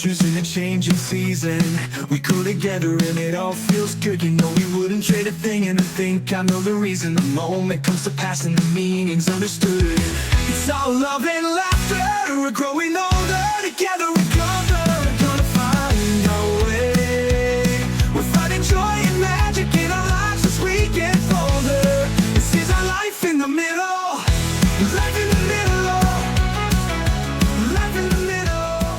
adventures in a changing season. We go together and it all feels good. You know we wouldn't trade a thing, and I think I know the reason. The moment comes to pass and the meaning's understood. It's all love and laughter. We're growing older together. We're gonna find our way. We're finding joy and magic in our lives as we get older. This is our life in the middle. Life in the middle. Life in the middle.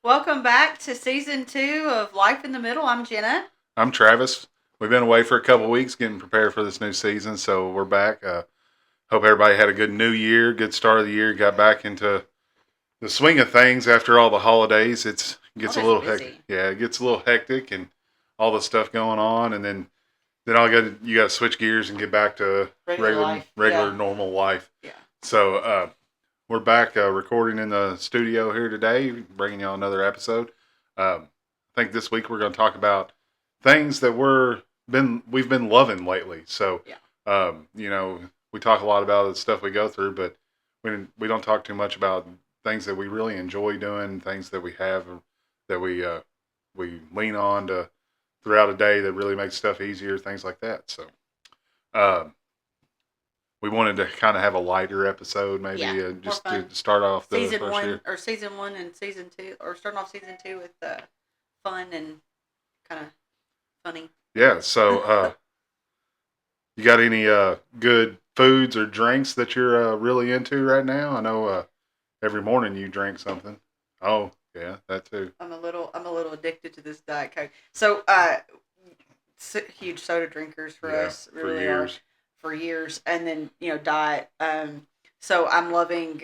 Welcome back to season 2 of Life in the Middle. I'm Jenna. I'm Travis. We've been away for a couple of weeks getting prepared for this new season, so we're back. Hope everybody had a good new year, good start of the year, got back into the swing of things after all the holidays. It gets a little hectic. Yeah, it gets a little hectic and all the stuff going on, and then you got to switch gears and get back to regular normal life. Yeah. So we're back recording in the studio here today, bringing y'all another episode. I think this week we're going to talk about things that we've been loving lately. So, we talk a lot about the stuff we go through, but we don't talk too much about things that we really enjoy doing, things that we have that we lean on to throughout a day that really makes stuff easier, things like that. So, we wanted to kind of have a lighter episode, maybe just to start off the season first one year. or season 1 and season 2, or starting off season 2 with fun and kind of funny. Yeah. So, you got any good foods or drinks that you're really into right now? I know every morning you drink something. Oh, yeah, that too. I'm a little addicted to this Diet Coke. So, huge soda drinkers for us. Really for years. For years, and then diet. So I'm loving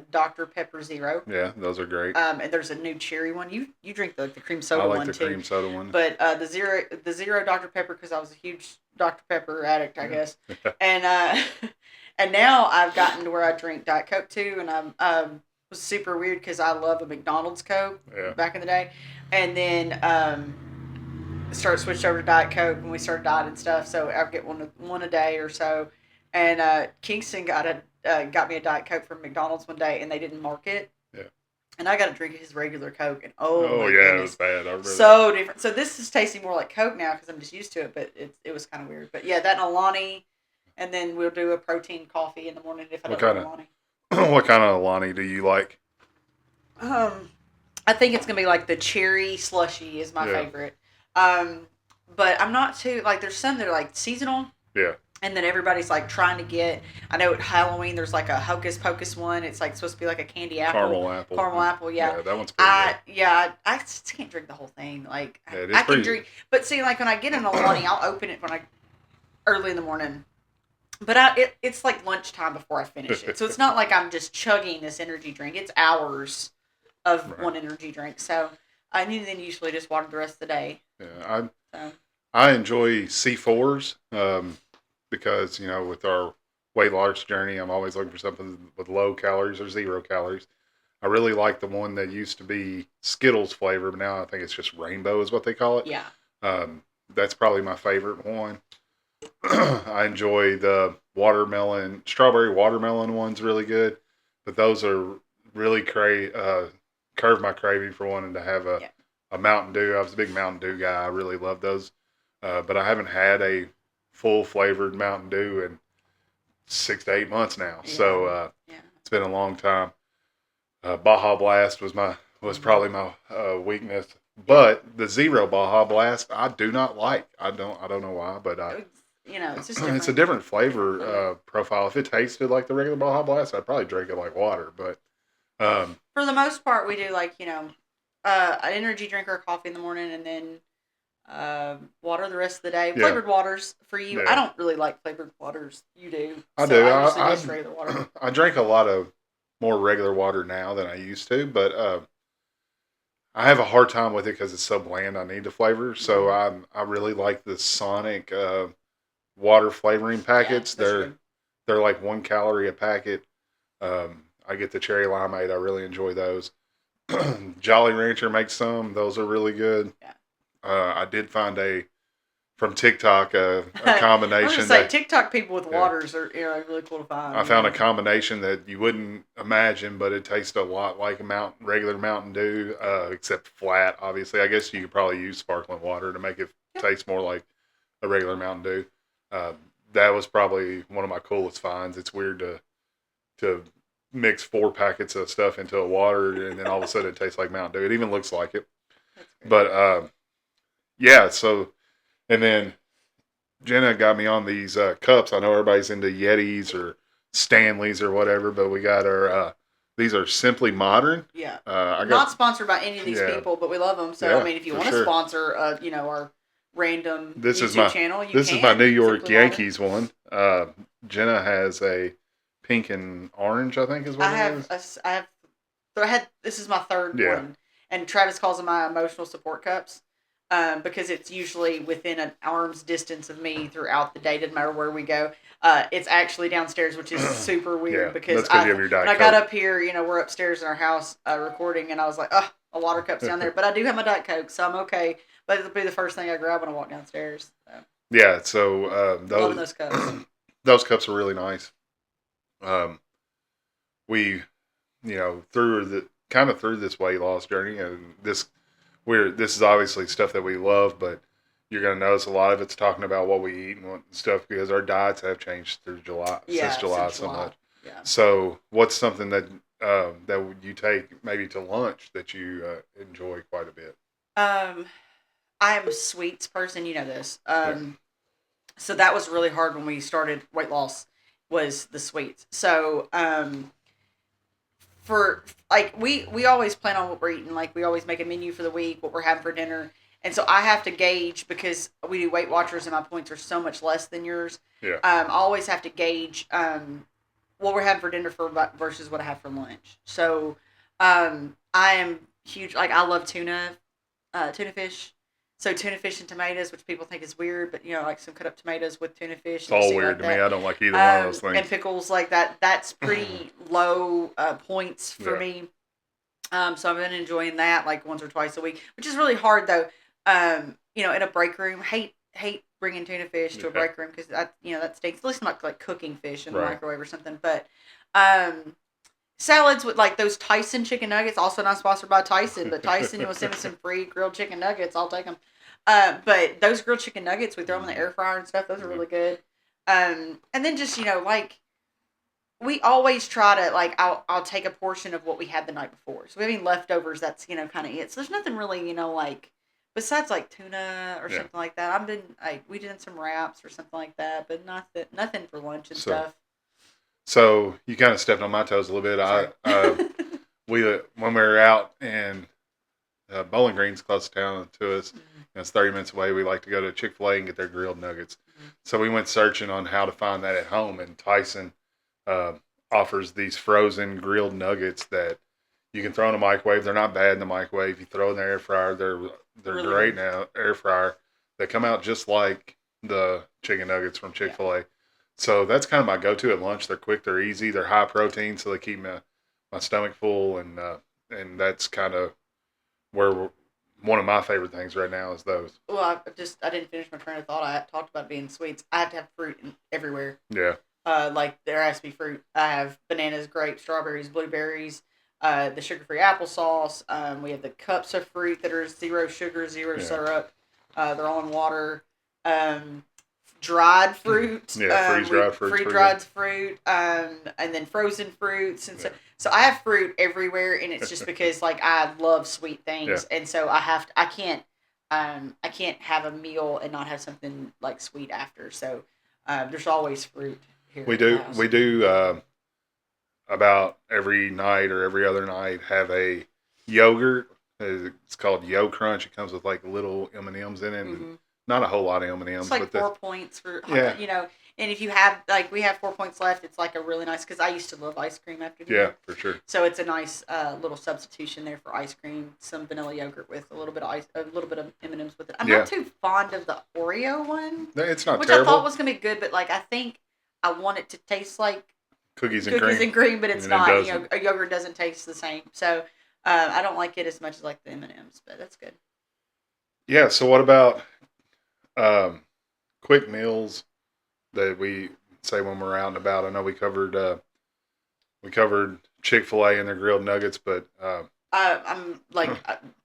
Dr. Pepper Zero. Yeah, those are great. And there's a new cherry one. You drink the cream soda one too. I like the cream soda one. But the zero Dr. Pepper, because I was a huge Dr. Pepper addict, I guess. And and now I've gotten to where I drink Diet Coke too, and I'm was super weird because I love a McDonald's Coke back in the day, and then switched over to Diet Coke when we started dieting and stuff. So I get one a day or so, and Kingston got me a Diet Coke from McDonald's one day, and they didn't mark it. Yeah. And I got to drink his regular Coke, and my goodness, it was bad. I remember so different. So this is tasting more like Coke now because I'm just used to it, but it was kind of weird. But yeah, that and Alani, and then we'll do a protein coffee in the morning if I don't have Alani. What kind of Alani do you like? I think it's gonna be like the cherry slushy is my favorite. But I'm not too there's some that are like seasonal. Yeah. And then everybody's like trying to get. I know at Halloween there's like a Hocus Pocus one. It's like supposed to be like a candy apple. Caramel apple. Yeah. Yeah, that one's pretty good. Yeah, I just can't drink the whole thing. Like I can drink, but see, like when I get an Alani, I'll open it early in the morning. But it's like lunchtime before I finish it, so it's not like I'm just chugging this energy drink. It's hours of one energy drink. So I then usually just water the rest of the day. Yeah, I enjoy C4s because with our weight loss journey, I'm always looking for something with low calories or 0 calories. I really like the one that used to be Skittles flavor, but now I think it's just Rainbow is what they call it. Yeah. That's probably my favorite one. I enjoy the strawberry watermelon one's really good, but those are really curve my craving for wanting to have a Mountain Dew. I was a big Mountain Dew guy. I really love those, but I haven't had a full flavored Mountain Dew in 6 to 8 months now. Yeah. So it's been a long time. Baja Blast was probably my weakness, but the Zero Baja Blast I do not like. I don't know why, but it's just different. It's a different flavor profile. If it tasted like the regular Baja Blast, I'd probably drink it like water. But for the most part, we do an energy drink or coffee in the morning, and then water the rest of the day. Flavored waters for you. Yeah. I don't really like flavored waters. You do. I do. I just regular water. I drink a lot of more regular water now than I used to, but I have a hard time with it because it's so bland. I need the flavor, so I really like the Sonic water flavoring packets. They're like 1 calorie a packet. I get the cherry limeade. I really enjoy those. Jolly Rancher makes some. Those are really good. Yeah. I did find a from TikTok, a I was combination gonna say that TikTok people with Yeah. waters are really cool to find. I found a combination that you wouldn't imagine, but it tastes a lot like regular Mountain Dew, except flat. Obviously, I guess you could probably use sparkling water to make it taste more like a regular Mountain Dew. Uh, that was probably one of my coolest finds. It's weird to mix 4 packets of stuff into a water, and then all of a sudden it tastes like Mountain Dew. It even looks like it. But yeah, so and then Jenna got me on these cups. I know everybody's into Yetis or Stanleys or whatever, but we got our these are Simply Modern. Yeah. I got Not sponsored by any of these people, but we love them. So Yeah, I mean, if you for want to sure. sponsor, our random This is YouTube channel, you this can. is my New York Simply Modern. Yankees one. Jenna has a pink and orange, I think is what it is. This is my third Yeah. one, and Travis calls them my emotional support cups, because it's usually within an arm's distance of me throughout the day. Doesn't matter where we go. It's actually downstairs, which is super weird Yeah, because that's 'cause you have your Diet when I got Coke. up here, we're upstairs in our house recording, and I was like, oh, a water cup's down there, but I do have my Diet Coke, so I'm okay. But it'll be the first thing I grab when I walk downstairs. So. Yeah, so Loving those cups. those cups are really nice. We, through this weight loss journey, and this is obviously stuff that we love, but you're gonna notice a lot of it's talking about what we eat and what stuff because our diets have changed through July since July so much. Yeah. So, what's something that that you take maybe to lunch that you enjoy quite a bit? I am a sweets person. You know this. So that was really hard when we started weight loss. Was the sweets. So for like we always plan on what we're eating. Like we always make a menu for the week, what we're having for dinner. And so I have to gauge because we do Weight Watchers and my points are so much less than yours. Yeah. I always have to gauge what we're having for dinner versus what I have for lunch. So I am huge. Like I love tuna fish. So tuna fish and tomatoes, which people think is weird, but like some cut up tomatoes with tuna fish. It's all weird to me. I don't like either one of those things. And pickles like that. That's pretty low points for me. So I've been enjoying that like once or twice a week, which is really hard though. In a break room, hate bringing tuna fish to a break room because that stinks. At least not like cooking fish in the microwave or something. But salads with like those Tyson chicken nuggets. Also not sponsored by Tyson, but Tyson, you'll send me some free grilled chicken nuggets. I'll take them. But those grilled chicken nuggets, we throw them in the air fryer and stuff. Those are really good. And then just like we always try to like I'll take a portion of what we had the night before. So we have any leftovers. That's kind of it. So there's nothing really like besides like tuna or something like that. We did some wraps or something like that, but nothing for lunch and stuff. So you kind of stepped on my toes a little bit. When we were out in Bowling Green's close to town to us, it's 30 minutes away. We like to go to Chick-fil-A and get their grilled nuggets. So we went searching on how to find that at home, and Tyson offers these frozen grilled nuggets that you can throw in a microwave. They're not bad in the microwave. You throw in the air fryer. They're really great now. Air fryer. They come out just like the chicken nuggets from Chick-fil-A. Yeah. So that's kind of my go-to at lunch. They're quick, they're easy, they're high protein, so they keep my stomach full, and that's kind of where one of my favorite things right now is those. Well, I didn't finish my train of thought. I talked about being sweets. I have to have fruit everywhere. Yeah. Like there has to be fruit. I have bananas, grapes, strawberries, blueberries, the sugar-free applesauce. We have the cups of fruit that are 0 sugar, 0 syrup. They're all in water. Dried fruit. Yeah, freeze-dried fruit. Freeze-dried fruit. And then frozen fruits. And so I have fruit everywhere, and it's just because like I love sweet things, and so I can't have a meal and not have something like sweet after. So there's always fruit here. We do about every night or every other night have a yogurt. It's called Yo Crunch. It comes with like little M&Ms in it. And not a whole lot of M&Ms. It's like 4 points for, and if you have, like, we have 4 points left, it's like a really nice, because I used to love ice cream after dinner. Yeah, for sure. So it's a nice little substitution there for ice cream, some vanilla yogurt with a little bit of M&Ms with it. I'm not too fond of the Oreo one. It's not which terrible. I thought was going to be good, but, like, I think I want it to taste like cookies and cream, but it's not. A yogurt doesn't taste the same. So I don't like it as much as like the M&Ms, but that's good. Yeah, so what about quick meals that we say when we're out and about. I know we covered Chick-fil-A and their grilled nuggets, but I'm like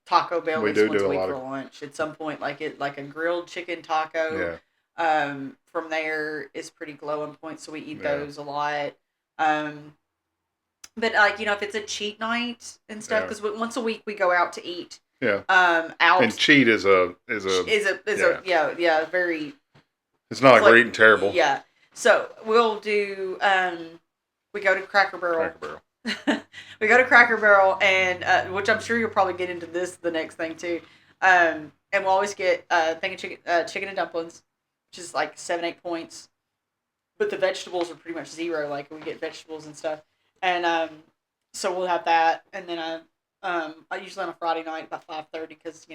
Taco Bell at we least do once a do a week lot for of lunch at some point. Like a grilled chicken taco. yeah From there is pretty glowing point, so we eat Yeah. those a lot. But like if it's a cheat night and stuff, Yeah. because once a week we go out to eat. yeah. Out And cheat is a very. It's not like like, we're eating terrible. Yeah. So we'll do. We go to Cracker Barrel. Cracker Barrel. We go to Cracker Barrel, and which I'm sure you'll probably get into the next thing too. And we'll always get a thing of chicken and dumplings, which is like 7-8 points. But the vegetables are pretty much zero. Like we get vegetables and stuff, and so we'll have that, and then I usually on a Friday night about 5:30 because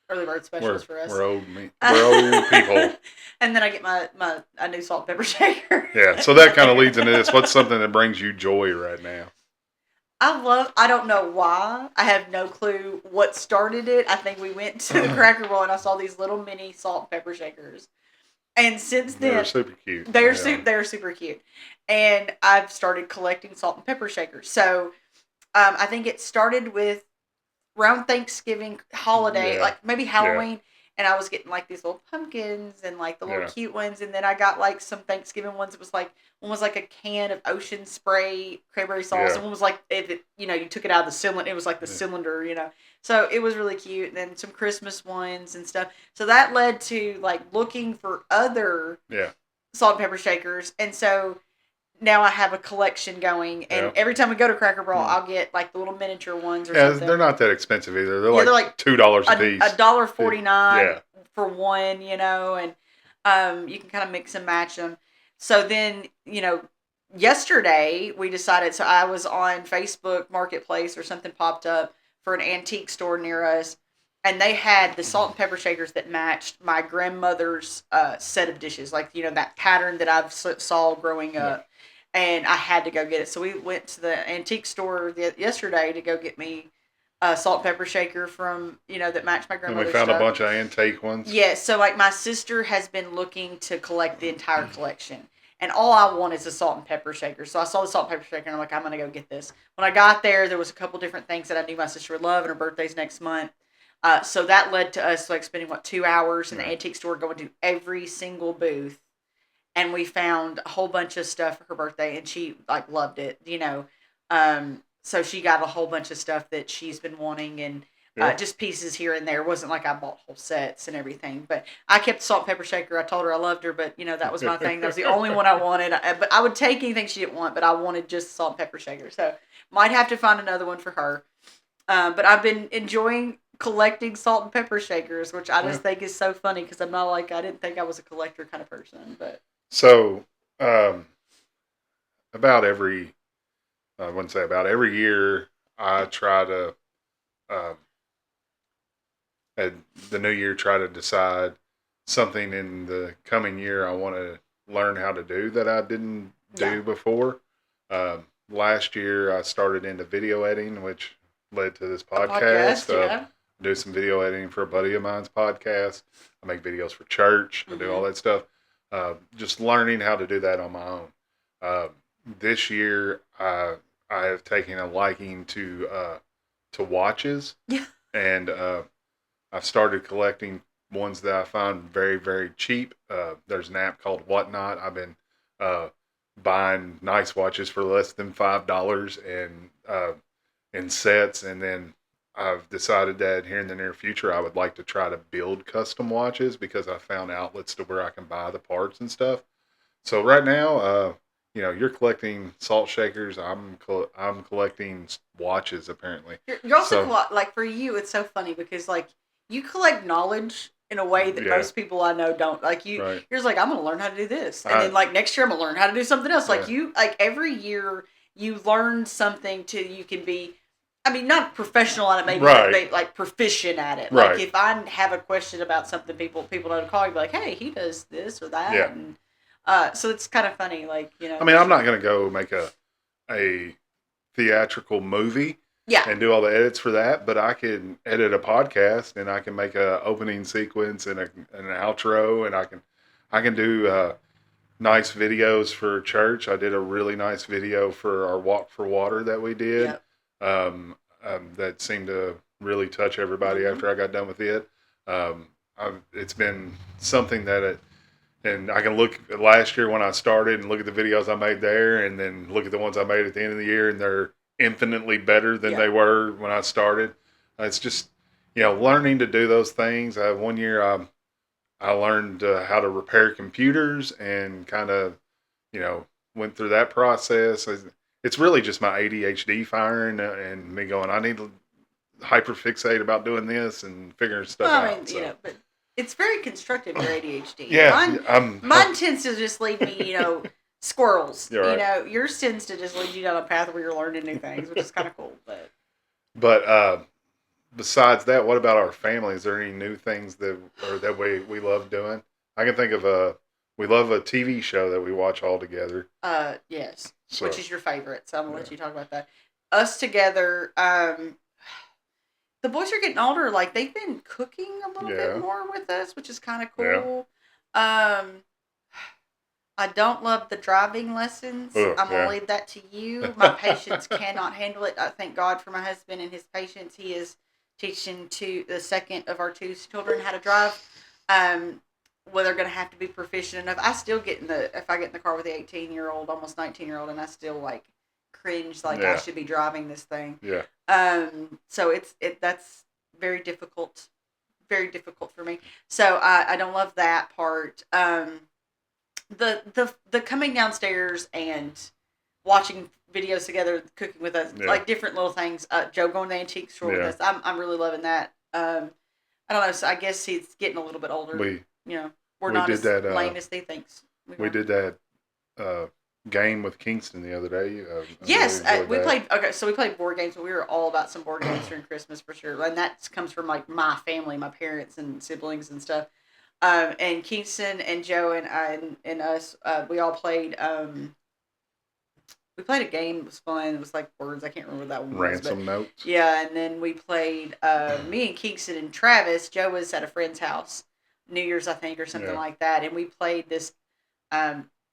early bird specials for us. We're old people. And then I get my a new salt and pepper shaker. Yeah, so that kind of leads into this. What's something that brings you joy right now? I don't know why. I have no clue what started it. I think we went to the Cracker Barrel and I saw these little mini salt and pepper shakers. And since then, They're super cute. They're super cute. And I've started collecting salt and pepper shakers. So I think it started with around Thanksgiving holiday, like maybe Halloween. And I was getting like these little pumpkins and like the little cute ones. And then I got like some Thanksgiving ones. It was like, one was like a can of Ocean Spray cranberry sauce. And one was like, if it, you took it out of the cylinder, it was like the cylinder, So it was really cute. And then some Christmas ones and stuff. So that led to like looking for other salt and pepper shakers. And so now I have a collection going. And every time we go to Cracker Barrel, I'll get like the little miniature ones or something. They're not that expensive either. They're like $2 a piece. $1.49 for one, and you can kind of mix and match them. So then, yesterday we decided, so I was on Facebook Marketplace or something popped up for an antique store near us. And they had the salt and pepper shakers that matched my grandmother's set of dishes. Like, that pattern that I've saw growing up. And I had to go get it. So we went to the antique store yesterday to go get me a salt and pepper shaker from, that matched my grandmother's And we found stuff. a bunch of antique ones. Yeah, so like my sister has been looking to collect the entire collection. And all I want is a salt and pepper shaker. So I saw the salt and pepper shaker and I'm like, I'm going to go get this. When I got there was a couple different things that I knew my sister would love, and her birthday's next month. So that led to us like spending 2 hours in the antique store, going to every single booth. And we found a whole bunch of stuff for her birthday, and she like loved it, So she got a whole bunch of stuff that she's been wanting, and just pieces here and there. It wasn't like I bought whole sets and everything, but I kept the salt and pepper shaker. I told her I loved her, but that was my thing. That was the only one I wanted. But I would take anything she didn't want, but I wanted just salt and pepper shaker. So might have to find another one for her. But I've been enjoying collecting salt and pepper shakers, which I just think is so funny because I'm not I didn't think I was a collector kind of person, but. So, about every year, I try to, at the new year, try to decide something in the coming year I want to learn how to do that I didn't do before. Last year, I started into video editing, which led to this podcast. I do some video editing for a buddy of mine's podcast. I make videos for church. I do all that stuff. Just learning how to do that on my own. This year, I have taken a liking to watches. Yeah. And I've started collecting ones that I find very, very cheap. There's an app called Whatnot. I've been buying nice watches for less than $5 and in sets, and then I've decided that here in the near future I would like to try to build custom watches because I found outlets to where I can buy the parts and stuff. So right now, you're collecting salt shakers. I'm collecting watches apparently. You're also like, for you, it's so funny because like you collect knowledge in a way that most people I know don't. Like you're just like, I'm going to learn how to do this, and then like next year I'm going to learn how to do something else. Like you, like every year you learn something till you can be. I mean, not professional at it, maybe like proficient at it. Like if I have a question about something, people know to call you, be like, hey, he does this or that. Yeah. And so it's kind of funny, like, I mean, I'm not going to go make a theatrical movie and do all the edits for that, but I can edit a podcast and I can make a opening sequence and an outro, and I can do nice videos for church. I did a really nice video for our walk for water that we did. Yep. That seemed to really touch everybody Mhm. after I got done with it. It's been something that and I can look at last year when I started and look at the videos I made there, and then look at the ones I made at the end of the year, and they're infinitely better than Yeah. they were when I started. It's just, learning to do those things. One year I learned how to repair computers and kind of, went through that process. It's really just my ADHD firing and me going, I need to hyperfixate about doing this and figuring stuff Well, I out. mean, So. but it's very constructive, your ADHD. Yeah, Mine tends to just lead me, squirrels. You're right. Yours tends to just lead you down a path where you're learning new things, which is kind of cool. But besides that, what about our family? Is there any new things that we love doing? I can think of we love a TV show that we watch all together. Yes. So, Which is your favorite? So I'm gonna let you talk about that. Us together. The boys are getting older. Like they've been cooking a little bit more with us, which is kind of cool. I don't love the driving lessons. I'm gonna leave that to you. My patience cannot handle it. I thank God for my husband and his patience. He is teaching to the second of our two children how to drive. Well, they're gonna have to be proficient enough. I still get if I get in the car with the 18-year-old, almost 19-year-old, and I still like cringe like I should be driving this thing. Yeah. So that's very difficult for me. So I don't love that part. The coming downstairs and watching videos together, cooking with us, like different little things. Joe going to the antique store with us. I'm really loving that. I don't know. So I guess he's getting a little bit older. We're not as lame as they thinks. We did that game with Kingston the other day. Yes, we played. Okay, so we played board games, but we were all about some board games during Christmas for sure, and that comes from like my family, my parents and siblings and stuff. And Kingston and Joe and us, we all played. We played a game. It was fun. It was like words. I can't remember what that one was. Ransom Notes. Yeah, and then we played. Me and Kingston and Travis. Joe was at a friend's house, New Year's I think or something like that, and we played this.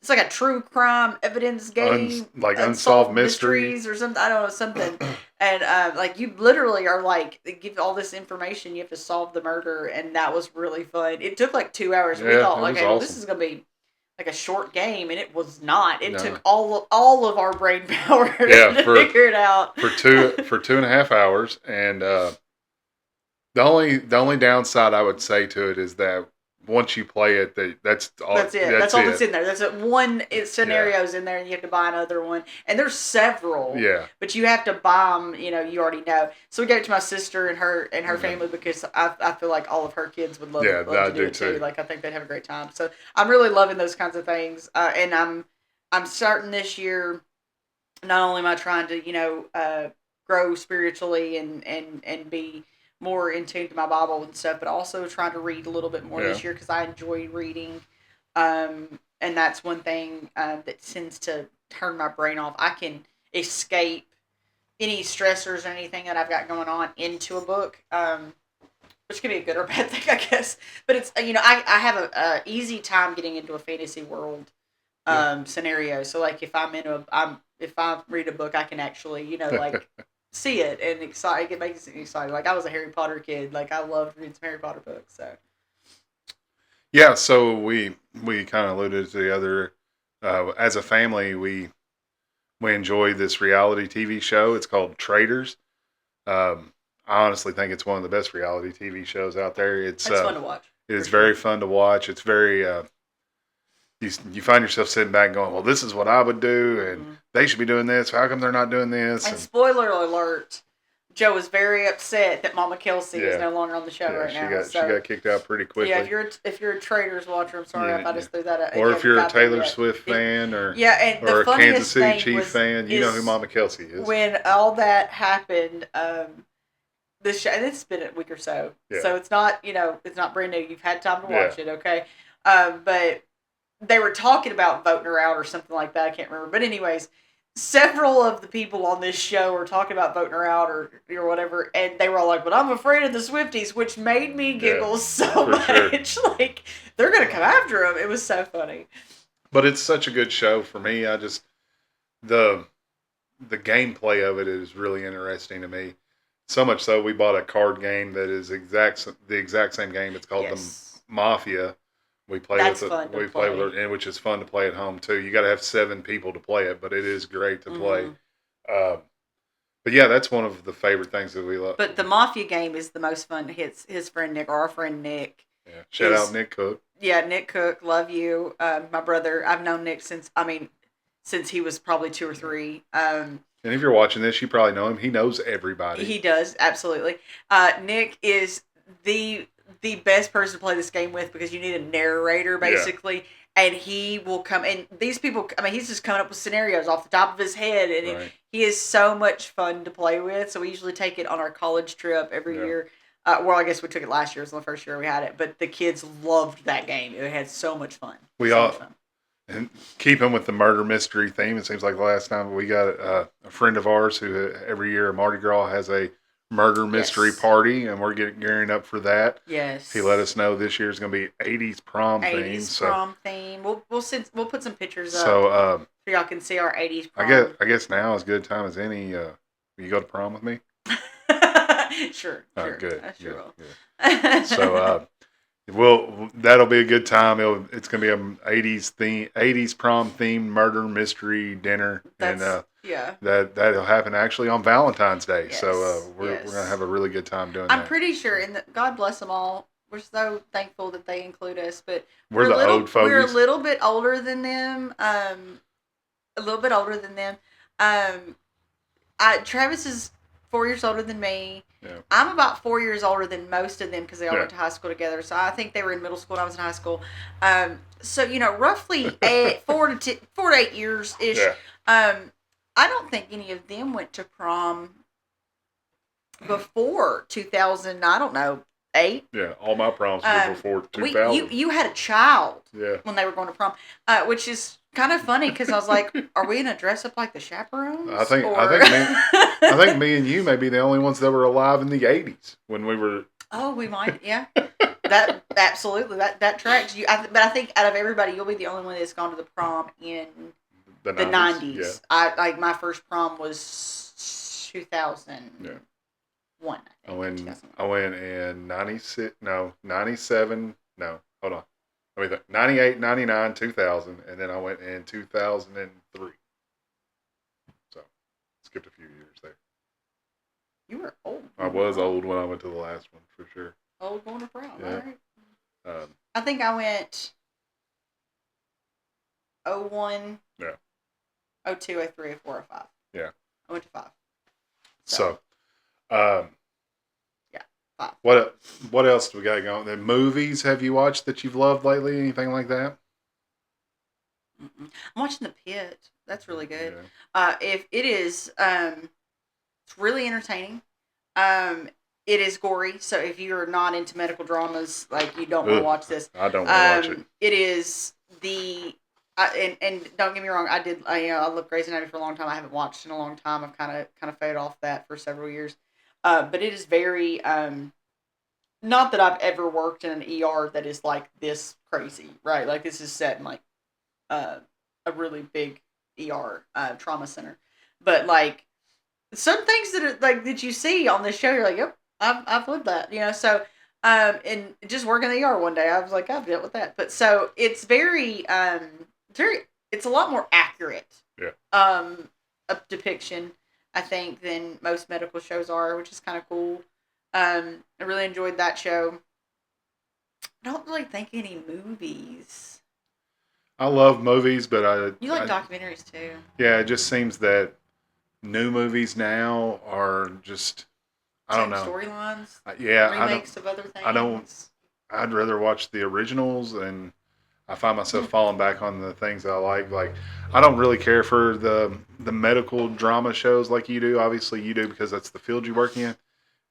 It's like a true crime evidence game, like unsolved mysteries or something. I don't know, something. And like you literally are like, they give all this information. You have to solve the murder, and that was really fun. It took like 2 hours. We thought, okay, well, this is gonna be like a short game, and it was not. It took all of our brain power to figure it out for 2.5 hours. And the only downside I would say to it is that once you play it, that's all. That's it. That's all that's in there. There's one scenario's in there, and you have to buy another one. And there's several. Yeah. But you have to buy them. You already know. So we gave it to my sister and her family because I feel like all of her kids would love to do it too. Like I think they'd have a great time. So I'm really loving those kinds of things. And I'm starting this year. Not only am I trying to grow spiritually and be more in tune to my Bible and stuff, but also trying to read a little bit more this year because I enjoy reading. And that's one thing that tends to turn my brain off. I can escape any stressors or anything that I've got going on into a book, which can be a good or bad thing, I guess. But it's, I have a easy time getting into a fantasy world scenario. So like if if I read a book, I can actually, like see it and excited. It makes me excited. Like I was a Harry Potter kid. Like I loved reading some Harry Potter books. So yeah, so we kind of alluded to the other. As a family, we enjoy this reality TV show. It's called Traitors. I honestly think it's one of the best reality TV shows out there. It's fun to watch. It is very fun to watch. It's very you find yourself sitting back going, well, this is what I would do, and they should be doing this. How come they're not doing this? And spoiler alert, Joe was very upset that Mama Kelsey is no longer on the show right now. She got kicked out pretty quickly. Yeah, if you're a Traitors watcher, I'm sorry if I just threw that out. Or if you're a Taylor Swift fan or a Kansas City Chiefs fan, you know who Mama Kelsey is. When all that happened, this show, and it's been a week or so, so it's not it's not brand new. You've had time to watch it, okay? But they were talking about voting her out or something like that. I can't remember. But anyways, several of the people on this show were talking about voting her out or whatever, and they were all like, "But I'm afraid of the Swifties," which made me giggle so much. Sure. Like they're gonna come after him. It was so funny. But it's such a good show for me. I just the the gameplay of it is really interesting to me. So much so, we bought a card game that is the exact same game. It's called the Mafia. We play That's with fun it. to We play. play with it, and which is fun to play at home too. You got to have 7 people to play it, but it is great to play. But yeah, that's one of the favorite things that we love. But the Mafia game is the most fun. His friend Nick, or our friend Nick. Yeah. Shout out Nick Cook. Yeah, Nick Cook, love you. My brother, I've known Nick since he was probably 2 or 3. And if you're watching this, you probably know him. He knows everybody. He does, absolutely. Nick is the best person to play this game with because you need a narrator, basically. Yeah. And he will come, and these people, he's just coming up with scenarios off the top of his head, and he is so much fun to play with. So we usually take it on our college trip every year. Well, I guess we took it last year. It was the first year we had it. But the kids loved that game. It had so much fun. And keeping with the murder mystery theme, it seems like the last time we got a friend of ours who every year at Mardi Gras has a murder mystery party, and we're gearing up for that. Yes. He let us know this year is going to be 80s prom theme. 80s prom theme. We'll put some pictures up so y'all can see our 80s prom. I guess now is as good a time as any. You go to prom with me? Sure. Oh, good. I sure will. Good. So, that'll be a good time. It's going to be a 80s prom themed murder mystery dinner, that'll happen actually on Valentine's Day. Yes. So we're going to have a really good time doing that. I'm pretty sure, and God bless them all. We're so thankful that they include us, but we're the old fogies. We're a little bit older than them. Travis is 4 years older than me. Yeah. I'm about 4 years older than most of them because they all went to high school together. So I think they were in middle school and I was in high school. So roughly 4 to 8 years ish. Yeah. I don't think any of them went to prom before 2000. I don't know, 8. Yeah, all my proms were before 2000. You had a child. Yeah. When they were going to prom, which is kind of funny because I was like, "Are we gonna dress up like the chaperones?" I think me and you may be the only ones that were alive in the 80s when we were. Oh, we might, yeah. That absolutely that tracks you. But I think out of everybody, you'll be the only one that's gone to the prom in the 90s. Yeah. My first prom was 2000. Yeah. I went in 96. No, 97. No, hold on. 98, 99, 2000, and then I went in 2003. So, skipped a few years there. You were old. I was old when I went to the last one, for sure. Old going to prom, yeah. All right. I think I went 01, 02, 03, 04, 05. Yeah. I went to 5. So 5. What else do we got going? The movies have you watched that you've loved lately? Anything like that? I'm watching The Pit. That's really good. Yeah. If it is, it's really entertaining. It is gory, so if you're not into medical dramas, like you don't want to watch this. I don't want to watch it. It is and don't get me wrong, I loved Grey's Anatomy for a long time. I haven't watched in a long time. I've kind of faded off that for several years. But it is very, not that I've ever worked in an ER that is like this crazy, right? Like this is set in like a really big ER trauma center. But like some things that are like that you see on this show, you're like, yep, I've lived that, So and just working in the ER one day, I was like, I've dealt with that. But so it's very it's a lot more accurate. Yeah. A depiction, I think, than most medical shows are, which is kind of cool. I really enjoyed that show. I don't really think any movies. I love movies, but you like documentaries too. Yeah, it just seems that new movies now are just I don't know storylines. Remakes of other things. I'd rather watch the originals, and I find myself falling back on the things I like. Like, I don't really care for the medical drama shows like you do. Obviously, you do because that's the field you work in.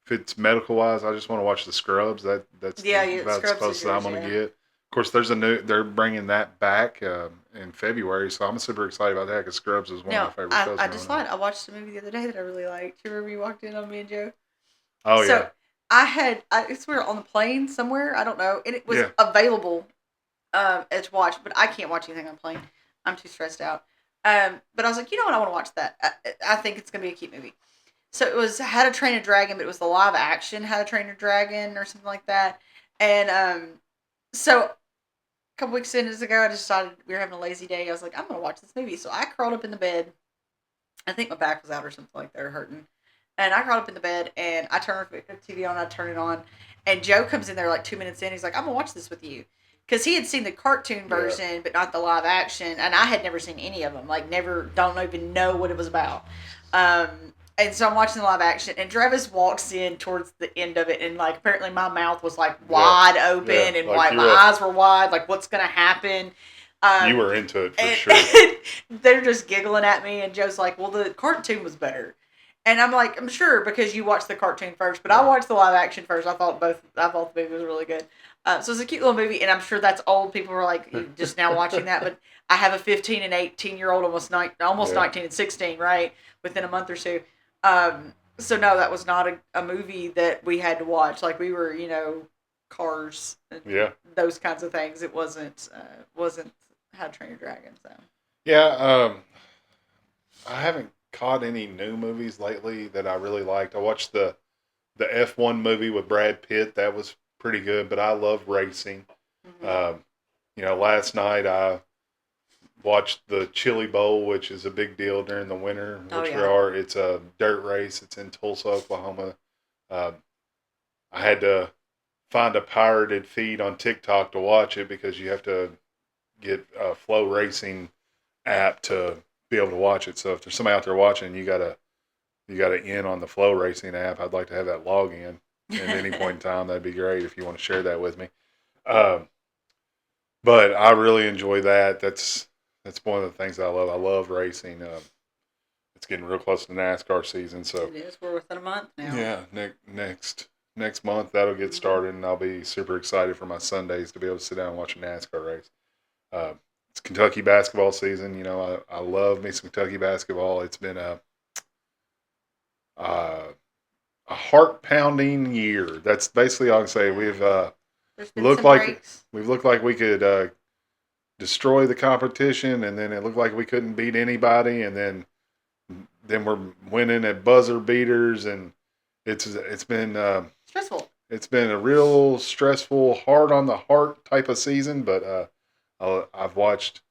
If it's medical wise, I just want to watch the Scrubs. That's about as close as I'm going to get. Of course, they're bringing that back in February, so I'm super excited about that because Scrubs is one of Now, my favorite shows. I just lied. I watched a movie the other day that I really liked. Do you remember you walked in on me and Joe? Oh So we were on the plane somewhere. I don't know, and it was yeah, available to watch, but I can't watch anything on a plane. I'm too stressed out. But I was like, you know what? I want to watch that. I think it's gonna be a cute movie. So it was How to Train a Dragon, but it was the live action How to Train a Dragon or something like that. And so a couple weeks ago, I decided we were having a lazy day. I was like, I'm gonna watch this movie. So I crawled up in the bed. I think my back was out or something like that, or hurting. And I crawled up in the bed and I turned the TV on. I turn it on, and Joe comes in there like 2 minutes in. He's like, "I'm gonna watch this with you," because he had seen the cartoon version, but not the live action, and I had never seen any of them. Like, never, don't even know what it was about. And so I'm watching the live action, and Travis walks in towards the end of it, and like apparently my mouth was like wide open, and like my eyes were wide. Like, what's gonna happen? you were into it for and, sure. They're just giggling at me, and Joe's like, "Well, the cartoon was better." And I'm like, "I'm sure because you watched the cartoon first, but I watched the live action first. I thought the movie was really good. So it's a cute little movie, and I'm sure that's old. People were like, "You just now watching that," but I have a 15 and 18-year-old, almost 19 and 16, right, within a month or two. So no, that was not a movie that we had to watch. Like, we were, Cars, and those kinds of things. It wasn't How to Train Your Dragon. So Yeah, I haven't caught any new movies lately that I really liked. I watched the F1 movie with Brad Pitt. That was pretty good, but I love racing. Last night I watched the Chili Bowl, which is a big deal during the winter, which we are. It's a dirt race. It's in Tulsa, Oklahoma. I had to find a pirated feed on TikTok to watch it because you have to get a Flow Racing app to be able to watch it. So if there's somebody out there watching, you gotta in on the Flow Racing app. I'd like to have that login at any point in time. That'd be great if you want to share that with me. But I really enjoy that. That's one of the things I love. I love racing. It's getting real close to NASCAR season, so it is. We're within a month now. Yeah, next month that'll get started, and I'll be super excited for my Sundays to be able to sit down and watch a NASCAR race. It's Kentucky basketball season. I love me some Kentucky basketball. It's been a heart pounding year. That's basically all I can say. We've looked like we could destroy the competition, and then it looked like we couldn't beat anybody, and then we're winning at buzzer beaters, and it's been stressful. It's been a real stressful, hard on the heart type of season, but I've watched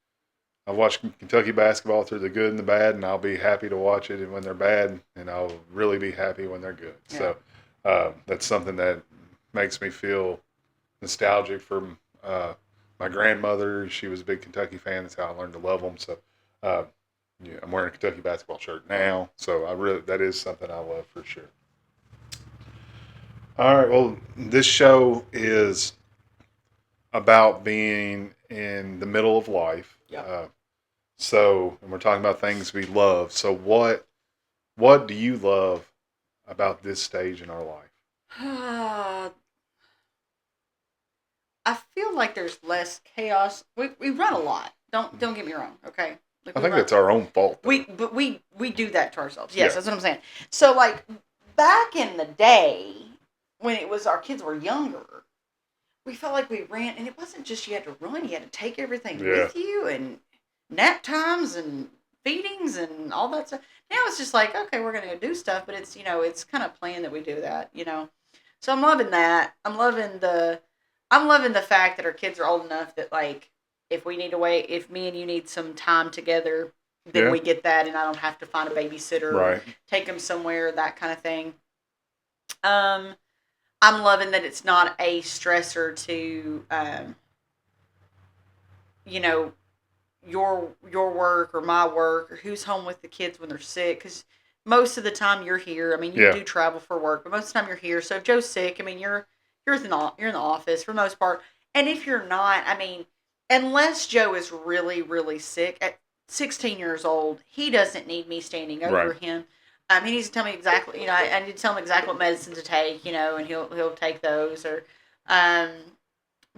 Kentucky basketball through the good and the bad, and I'll be happy to watch it when they're bad, and I'll really be happy when they're good. Yeah. So that's something that makes me feel nostalgic for my grandmother. She was a big Kentucky fan. That's how I learned to love them. So I'm wearing a Kentucky basketball shirt now. So that is something I love for sure. All right. Well, this show is about being in the middle of life. Yeah. And we're talking about things we love. So what do you love about this stage in our life? I feel like there's less chaos. We run a lot. Don't get me wrong. Okay. I think that's our own fault. But we do that to ourselves. Yes, that's what I'm saying. So like back in the day when it was our kids were younger, we felt like we ran, and it wasn't just you had to run. You had to take everything with you, and nap times and feedings and all that stuff. Now it's just like, okay, we're gonna go do stuff, but it's it's kind of planned that we do that. So I'm loving that. I'm loving the fact that our kids are old enough that like if we need to wait, if me and you need some time together, then we get that, and I don't have to find a babysitter, or take them somewhere, that kind of thing. I'm loving that it's not a stressor to, your work or my work or who's home with the kids when they're sick. Because most of the time you're here. I mean, you do travel for work, but most of the time you're here. So if Joe's sick, I mean, you're in the office for the most part. And if you're not, I mean, unless Joe is really, really sick at 16 years old, he doesn't need me standing over him. He needs to tell me exactly, I need to tell him exactly what medicine to take, and he'll take those. Or,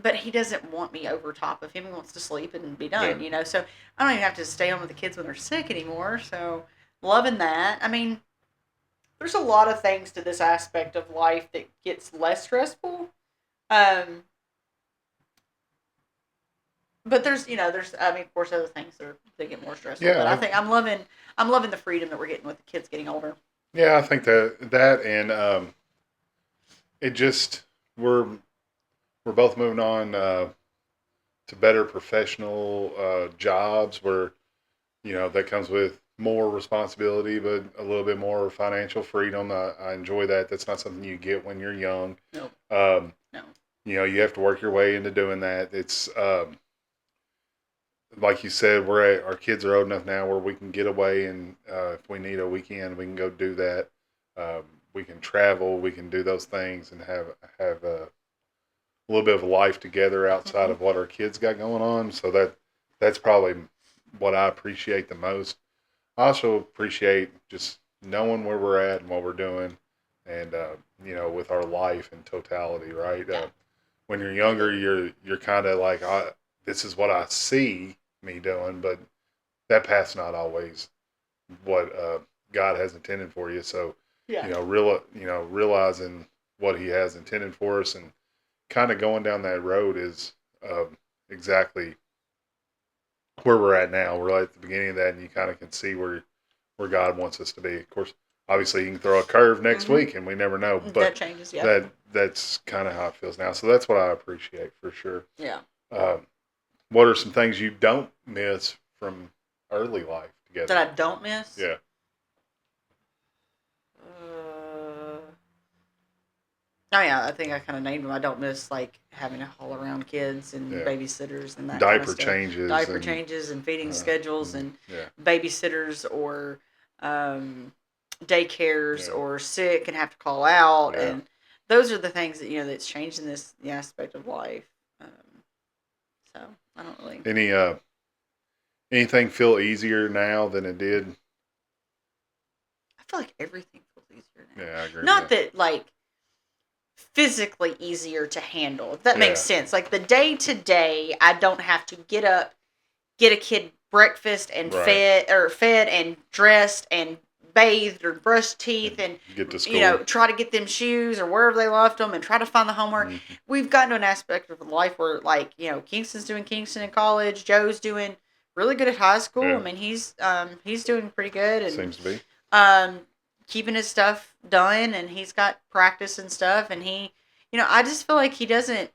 but he doesn't want me over top of him. He wants to sleep and be done, Yeah. you know. So I don't even have to stay home with the kids when they're sick anymore. So loving that. I mean, there's a lot of things to this aspect of life that gets less stressful. Um, but there's I mean, of course, other things that get more stressful. Yeah, But I think I'm loving the freedom that we're getting with the kids getting older. yeah, I think that and it just we're both moving on to better professional jobs where that comes with more responsibility, but a little bit more financial freedom. I enjoy that. That's not something you get when you're young. No, Um, no. you have to work your way into doing that. It's like you said, our kids are old enough now where we can get away, and if we need a weekend, we can go do that. Um, we can travel, we can do those things, and have a little bit of life together outside Mm-hmm. of what our kids got going on. So that's probably what I appreciate the most. I also appreciate just knowing where we're at and what we're doing, and with our life in totality. Right? Yeah. When you're younger, you're kind of like, this is what I see me doing, but that path's not always what God has intended for you. So, Yeah. realizing what He has intended for us and kind of going down that road is exactly where we're at now. We're at the beginning of that, and you kind of can see where God wants us to be. Of course, obviously, you can throw a curve next Mm-hmm. week, and we never know. That But changes. Yeah. that's kind of how it feels now. So that's what I appreciate for sure. Yeah. Um, what are some things you don't miss from early life together? That I don't miss. Yeah, Oh yeah, I think I kind of named them. I don't miss like having to haul around kids and Yeah. babysitters and that kind diaper of stuff. changes. Diaper and, changes and feeding uh, schedules and yeah, babysitters or daycares Yeah. or sick and have to call out, Yeah. and those are the things that that's changed in this aspect of life. So I don't really. Anything feel easier now than it did? I feel like everything feels easier now. Yeah, I agree. Not with that. that like physically easier to handle, if that makes Yeah. sense. Like the day to day, I don't have to get up, get a kid breakfast and Right. fed and dressed and bathed or brushed teeth and Get to school. try to get them shoes or wherever they left them and try to find the homework. Mhm. We've gotten to an aspect of life where like Kingston's doing Kingston in college, Joe's doing really good at high school. Yeah. I mean he's doing pretty good and Seems to be. um keeping his stuff done, and he's got practice and stuff, and he I just feel like he doesn't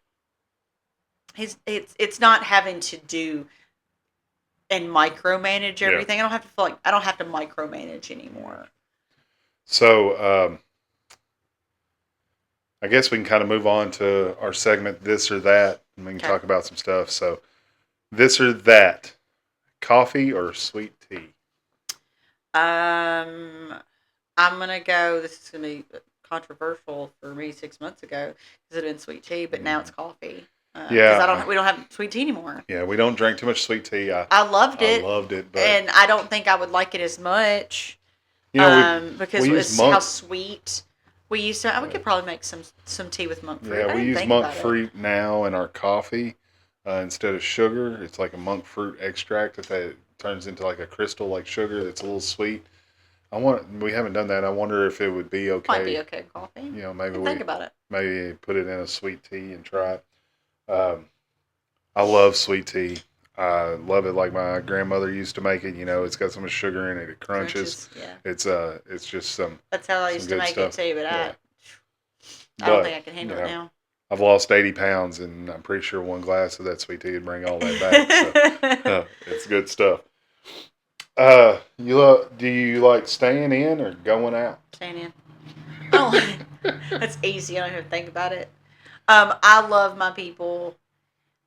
it's not having to do and micromanage Yeah. everything. I don't have to feel like I don't have to micromanage anymore. So I guess we can kind of move on to our segment, this or that, and we can Okay. talk about some stuff. So, this or that, coffee or sweet tea? I'm gonna go. This is gonna be controversial for me 6 months ago because it had been sweet tea, but now it's coffee. Yeah. Because we don't have sweet tea anymore. Yeah, we don't drink too much sweet tea. I loved I it, loved it, but and I don't think I would like it as much. Because we it's use monk. how sweet we used to. We could probably make some tea with monk fruit. Yeah, we use monk fruit now in our coffee instead of sugar. It's like a monk fruit extract that turns into like a crystal like sugar that's a little sweet. We haven't done that. I wonder if it would be okay. Might be okay in coffee. Maybe we Think about it. maybe put it in a sweet tea and try it. I love sweet tea. I love it like my grandmother used to make it. It's got so much sugar in it. It crunches. Yeah. It's just some. That's how I some used to good make stuff. it too, but Yeah. I don't But, think I can handle it now. I've lost 80 pounds, and I'm pretty sure one glass of that sweet tea would bring all that back. So it's good stuff. Do you like staying in or going out? Staying in. Oh, that's easy. I don't even think about it. I love my people,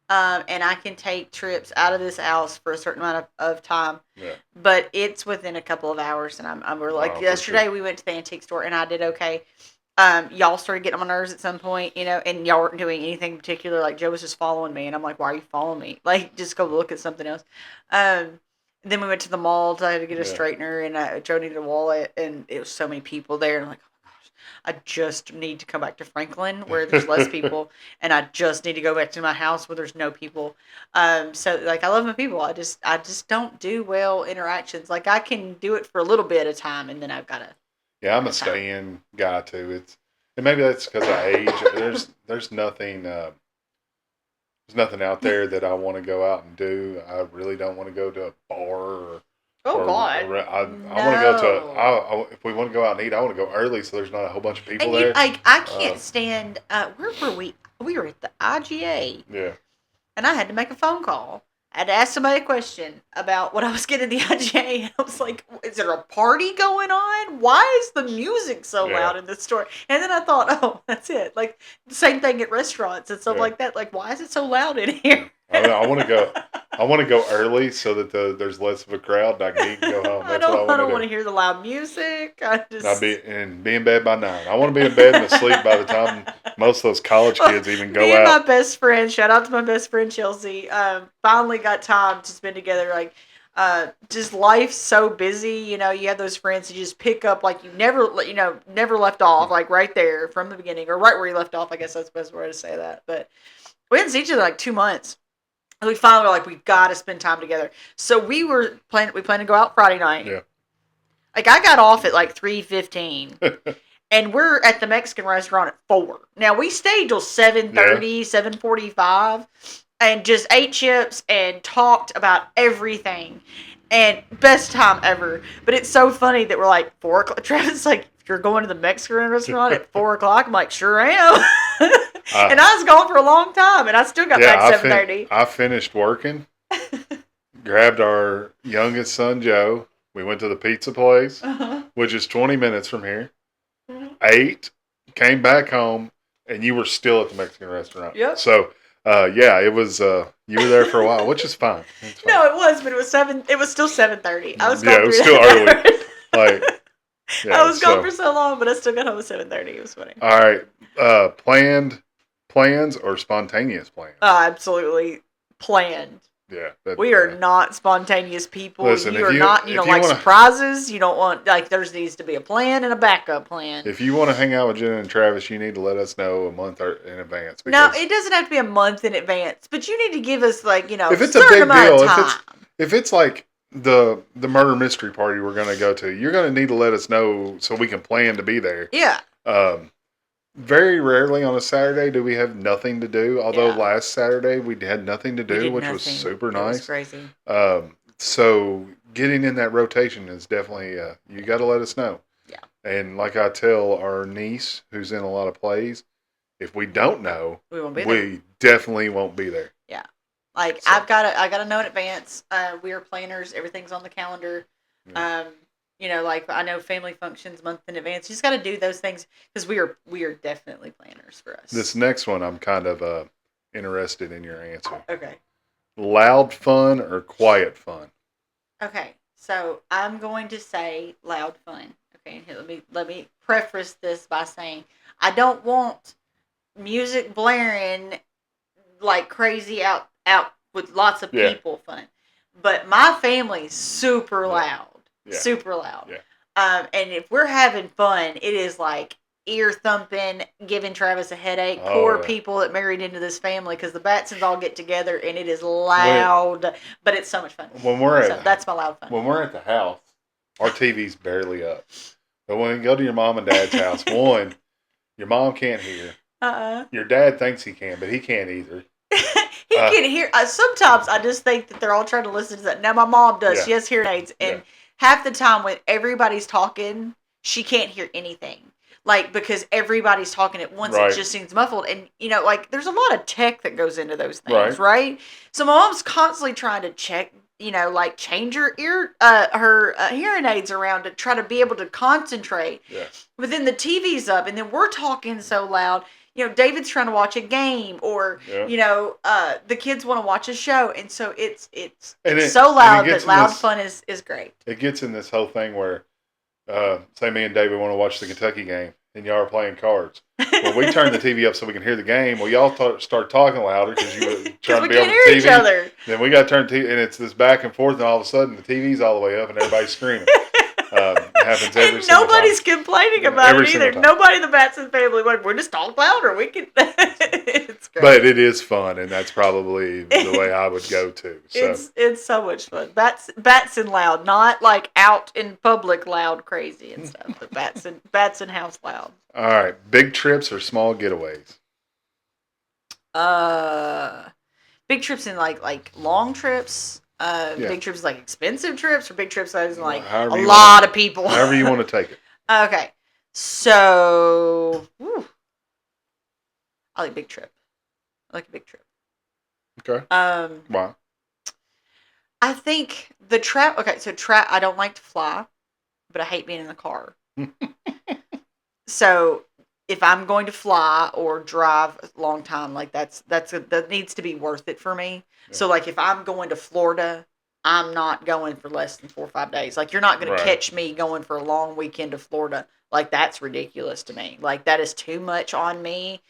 and I can take trips out of this house for a certain amount of time. Yeah. But it's within a couple of hours, and we're like For yesterday sure. we went to the antique store, and I did okay. Y'all started getting on my nerves at some point, and y'all weren't doing anything in particular. Like Joe was just following me, and I'm like, "Why are you following me? Like, just go look at something else." Then we went to the mall to get a Yeah. straightener, and Joe needed a wallet, and it was so many people there, and I'm like, "Oh my gosh!" I just need to come back to Franklin where there's less people, and I just need to go back to my house where there's no people. So like I love my people. I just don't do well interactions. Like I can do it for a little bit at a time, and then I've got to. Yeah, I'm a stay-in guy too. And maybe that's because I age. There's nothing. There's nothing out there that I want to go out and do. I really don't want to go to a bar or. Oh God! I want to go to. If we want to go out and eat, I want to go early so there's not a whole bunch of people there. I can't stand. Where were we? We were at the IGA. Yeah. And I had to make a phone call. I had to ask somebody a question about what I was getting at the IGA. And I was like, is there a party going on? Why is the music so loud in this store? And then I thought, oh, that's it. Like, the same thing at restaurants and stuff like that. Like, why is it so loud in here? I want to go. I want to go early so that there's less of a crowd and I can eat and go home. That's what I don't want to hear the loud music. Be in bed by 9. I want to be in bed and asleep by the time most of those college kids even go out. My best friend, shout out to my best friend Chelsea, finally got time to spend together. Like, just life's so busy. You know, you have those friends who just pick up like you never left off, like right there from the beginning or right where you left off. I guess that's the best way to say that. But we hadn't seen each other like 2 months. And we finally were like, we've got to spend time together. So we planned to go out Friday night. Yeah. Like I got off at like 3:15. And we're at the Mexican restaurant at 4. Now we stayed till 7:30, 7:45 and just ate chips and talked about everything. And best time ever. But it's so funny that we're like 4 o'clock. Travis is like, if you're going to the Mexican restaurant at 4 o'clock, I'm like, sure am. And I was gone for a long time, and I still got back at 7:30. I finished working, grabbed our youngest son, Joe. We went to the pizza place, which is 20 minutes from here. Ate, came back home, and you were still at the Mexican restaurant. Yep. So, it was, you were there for a while, which is fine. No, it was, but it was still 7:30. I was gone. Yeah, it was still early. Like, I was gone for so long, but I still got home at 7:30. It was funny. All right. Planned plans or spontaneous plans? Absolutely planned. Yeah. We are not spontaneous people. Listen, you don't like surprises. You don't want, like, there needs to be a plan and a backup plan. If you want to hang out with Jenna and Travis, you need to let us know a month in advance. No, it doesn't have to be a month in advance, but you need to give us, like, if it's a big deal, if it's like the murder mystery party we're going to go to, you're going to need to let us know so we can plan to be there. Yeah. Very rarely on a Saturday do we have nothing to do. Although last Saturday we had nothing to do, which was super nice. Was crazy. So getting in that rotation is definitely you got to let us know. Yeah. And like I tell our niece, who's in a lot of plays, if we don't know, we definitely won't be there. Yeah. Like I gotta know in advance. We are planners. Everything's on the calendar. Yeah. Like I know family functions month in advance. You just got to do those things because we are definitely planners for us. This next one, I'm kind of interested in your answer. Okay. Loud fun or quiet fun? Okay, so I'm going to say loud fun. Okay, here, let me preface this by saying I don't want music blaring like crazy out with lots of people fun, but my family's super loud. Yeah. Super loud. Yeah. And if we're having fun, it is like ear thumping, giving Travis a headache. Poor people that married into this family because the Batsons all get together and it is loud, but it's so much fun. That's my loud fun. When we're at the house, our TV's barely up. But when we go to your mom and dad's house, one, your mom can't hear. Your dad thinks he can, but he can't either. He can hear. Sometimes I just think that they're all trying to listen to that. Now my mom does. Yeah. She has hearing aids and. Yeah. Half the time when everybody's talking, she can't hear anything. Like, because everybody's talking at once, It just seems muffled. And, like, there's a lot of tech that goes into those things, right? So my mom's constantly trying to check, like, change her hearing aids around to try to be able to concentrate. Yeah. But then the TV's up, and then we're talking so loud. David's trying to watch a game or, the kids want to watch a show. And so it's so loud that loud fun is great. It gets in this whole thing where, say me and David want to watch the Kentucky game and y'all are playing cards. Well, we turn the TV up so we can hear the game. Well, y'all start talking louder because you were trying to be on the TV. Each other. Then we got to turn the TV and it's this back and forth and all of a sudden the TV's all the way up and everybody's screaming. Happens every And single nobody's time. complaining about Every it single either. time. Nobody in the Batson family like we're just talk louder. We can. It's great. But it is fun, and that's probably the way I would go too. So, It's so much fun. Batson loud, not like out in public loud crazy and stuff. But Batson house loud. all right, big trips or small getaways? Uh, Big trips in like long trips. Yeah. Big trips like expensive trips, or big trips that is like However a you lot wanna- of people. However you want to take it. Okay, so I like big trip. I like a big trip. Okay. Why? I think Okay, so I don't like to fly, but I hate being in the car. So if I'm going to fly or drive a long time, like that needs to be worth it for me. Yeah. So like if I'm going to Florida, I'm not going for less than 4 or 5 days. Like you're not going Right. to catch me going for a long weekend to Florida. Like that's ridiculous to me. Like that is too much on me,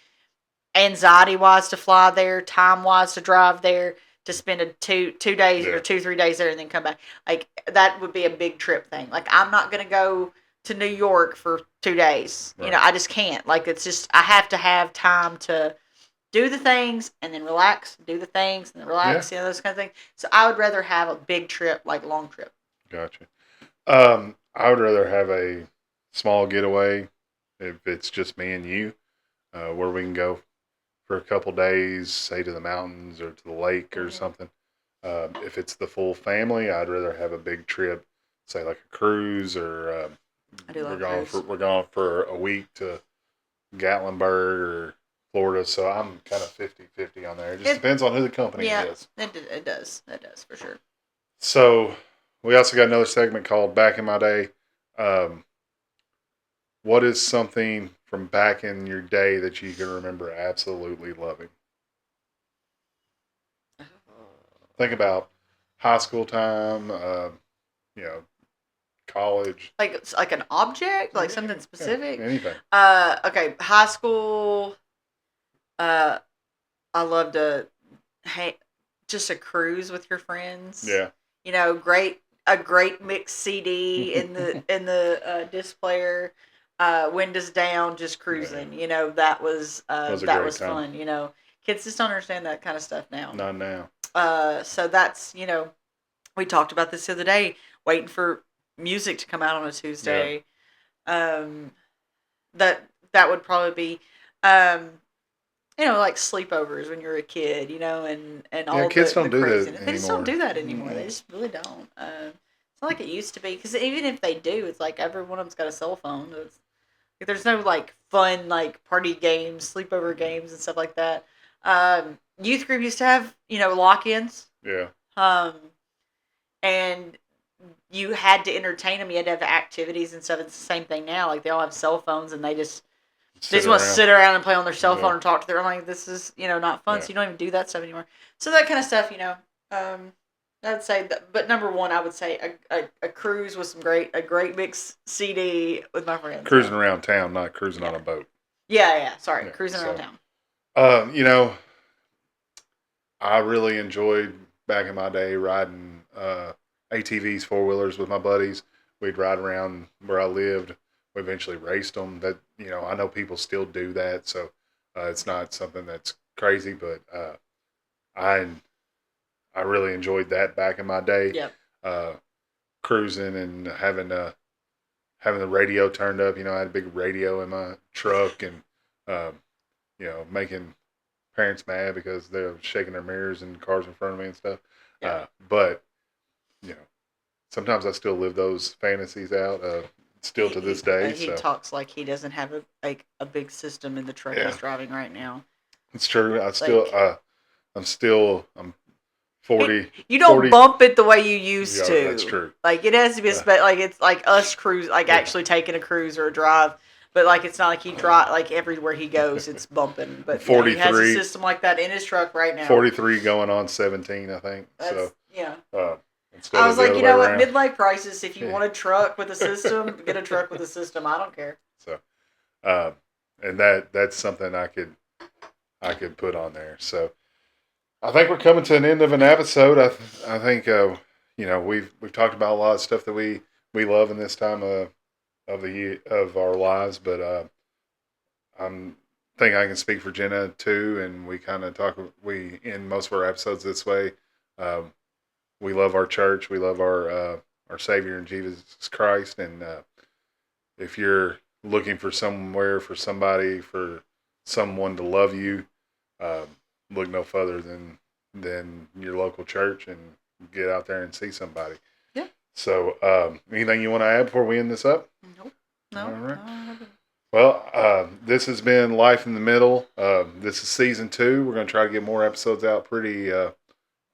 anxiety wise to fly there, time wise to drive there, to spend a two days Yeah. or 2-3 days there and then come back. Like that would be a big trip thing. Like I'm not gonna go to New York for 2 days. Right. You know, I just can't. Like it's just I have to have time to do the things and then relax, do the things and then relax, you know, those kind of things. So I would rather have a big trip, like long trip. Gotcha. I would rather have a small getaway if it's just me and you, where we can go for a couple days, say to the mountains or to the lake or something. If it's the full family, I'd rather have a big trip, say like a cruise, or I do love we're cruise. going for a week to Gatlinburg or Florida. So I'm kind of 50-50 on there. It just depends on who the company is. It does for sure. So we also got another segment called Back in My Day. What is something from back in your day that you can remember absolutely loving? Think about high school time, you know, college. Like it's like an object, like something specific. Anything. Okay, high school. I love to just a cruise with your friends. Yeah. You know, a great mixed CD in the disc player, windows down, just cruising. Yeah. You know, that was a great time. fun. You know, kids just don't understand that kind of stuff now. Not now. So that's, you know, we talked about this the other day, waiting for music to come out on a Tuesday. Yeah. That would probably be, you know, like sleepovers when you're a kid, you know, and all kids the don't do that craziness. They just don't anymore. do that anymore. They just really don't. It's not like it used to be, because even if they do, it's like every one of them's got a cell phone. It's, like, there's no like fun like party games, sleepover games, and stuff like that. Youth group used to have, you know, lock-ins. Yeah. And you had to entertain them. You had to have activities and stuff. It's the same thing now. Like they all have cell phones, and they just want to sit around and play on their cell phone and talk to their. I'm like, this is, you know, not fun. Yeah. So you don't even do that stuff anymore. So that kind of stuff, you know. I'd say that, but number one, I would say a cruise with a great mix CD with my friends. Cruising around town, not cruising on a boat. Yeah. Sorry, cruising around town. You know, I really enjoyed back in my day riding ATVs, 4-wheelers with my buddies. We'd ride around where I lived. We eventually raced them. That, you know, I know people still do that, so it's not something that's crazy, but I really enjoyed that back in my day. Yep. Cruising and having the radio turned up. You know, I had a big radio in my truck, and you know, making parents mad because they're shaking their mirrors in cars in front of me and stuff. Yeah. But you know, sometimes I still live those fantasies out. Still to this day. He talks like he doesn't have a big system in the truck he's driving right now. It's true. I'm 40. You don't 40, bump it the way you used to. That's true. Like it has to be like it's like us cruise, like actually taking a cruise or a drive. But like it's not like he drive like everywhere he goes, it's bumping. But 43, he has a system like that in his truck right now. 43 going on 17, I think. So yeah. I was like, you know what, midlife crisis. If you want a truck with a system, get a truck with a system. I don't care. So, and that's something I could put on there. So, I think we're coming to an end of an episode. I think you know, we've talked about a lot of stuff that we we love in this time of our lives. But I'm think I can speak for Jenna too, and we kind of talk. We end most of our episodes this way. Um, we love our church. We love our Savior in Jesus Christ, and if you're looking for somewhere, for somebody, for someone to love you, uh, look no further than your local church, and get out there and see somebody. Yeah. So, anything you want to add before we end this up? Nope. No. All right. No. Well, this has been Life in the Middle. This is season 2. We're going to try to get more episodes out pretty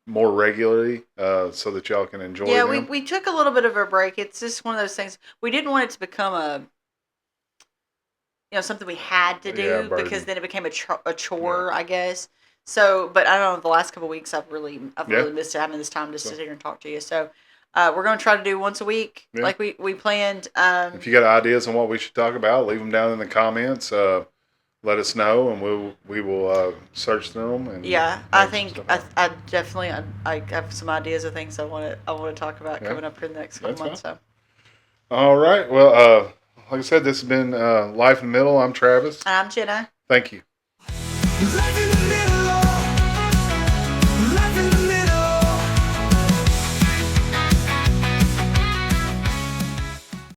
more regularly so that y'all can enjoy Yeah, them. we took a little bit of a break. It's just one of those things. We didn't want it to become something we had to do burden. because then it became a chore, I guess. So, but I don't know. The last couple of weeks, I've really missed having this time to sit here and talk to you. So, we're going to try to do once a week, like we planned. If you got ideas on what we should talk about, leave them down in the comments. Let us know, and we will search through them. And I think I definitely I have some ideas of things I want to talk about coming up in the next couple months. So. All right. Well, like I said, this has been Life in the Middle. I'm Travis. I'm Jenna. Thank you. Life in